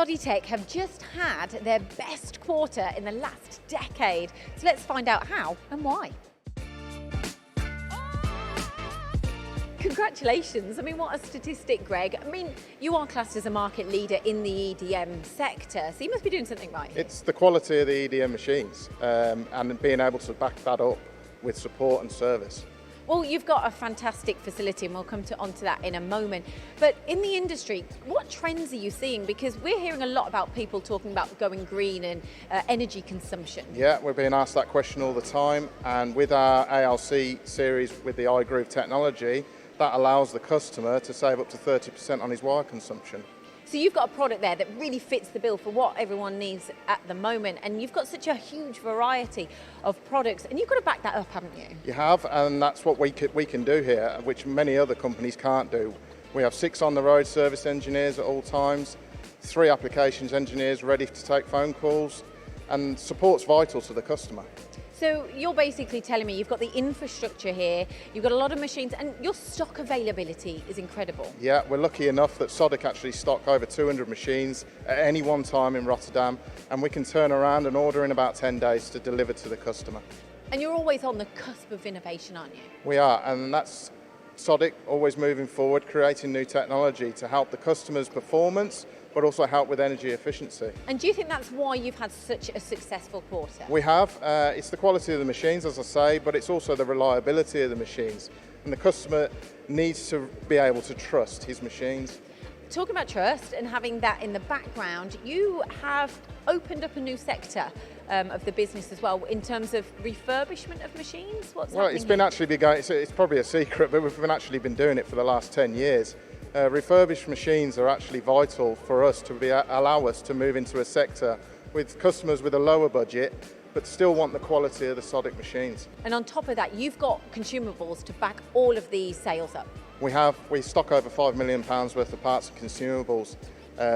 Sodick have just had their best quarter in the last decade. So let's find out how and why. Congratulations. I mean, what a statistic, Greg. I mean, you are classed as a market leader in the EDM sector, so you must be doing something right. It's the quality of the EDM machines and being able to back that up with support and service. Well, you've got a fantastic facility and we'll come onto that in a moment. But in the industry, what trends are you seeing? Because we're hearing a lot about people talking about going green and energy consumption. Yeah, we're being asked that question all the time. And with our ALC series with the iGroove technology, that allows the customer to save up to 30% on his wire consumption. So you've got a product there that really fits the bill for what everyone needs at the moment, and you've got such a huge variety of products, and you've got to back that up, haven't you? You have, and that's what we can do here, which many other companies can't do. We have 6 on-the-road service engineers at all times, 3 applications engineers ready to take phone calls, and support's vital to the customer. So you're basically telling me you've got the infrastructure here, you've got a lot of machines, and your stock availability is incredible. Yeah, we're lucky enough that Sodick actually stock over 200 machines at any one time in Rotterdam, and we can turn around and order in about 10 days to deliver to the customer. And you're always on the cusp of innovation, aren't you? We are, and that's Sodick always moving forward, creating new technology to help the customer's performance, but also help with energy efficiency. And do you think that's why you've had such a successful quarter? We have. It's the quality of the machines, as I say, but it's also the reliability of the machines. And the customer needs to be able to trust his machines. Talking about trust and having that in the background, you have opened up a new sector of the business as well in terms of refurbishment of machines. What's well, it's been here? actually been going. It's probably a secret, but we've actually been doing it for the last 10 years. Refurbished machines are actually vital for us to allow us to move into a sector with customers with a lower budget, but still want the quality of the Sodick machines. And on top of that, you've got consumables to back all of these sales up. We stock over £5 million worth of parts and consumables.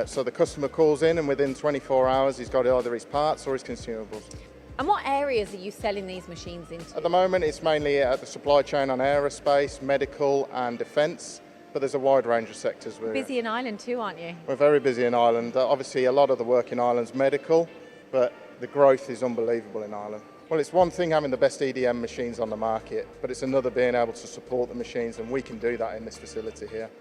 So the customer calls in and within 24 hours he's got either his parts or his consumables. And what areas are you selling these machines into? At the moment it's mainly the supply chain on aerospace, medical and defence, but there's a wide range of sectors. Busy in Ireland too, aren't you? We're very busy in Ireland. Obviously a lot of the work in Ireland's medical, but the growth is unbelievable in Ireland. Well, it's one thing having the best EDM machines on the market, but it's another being able to support the machines, and we can do that in this facility here.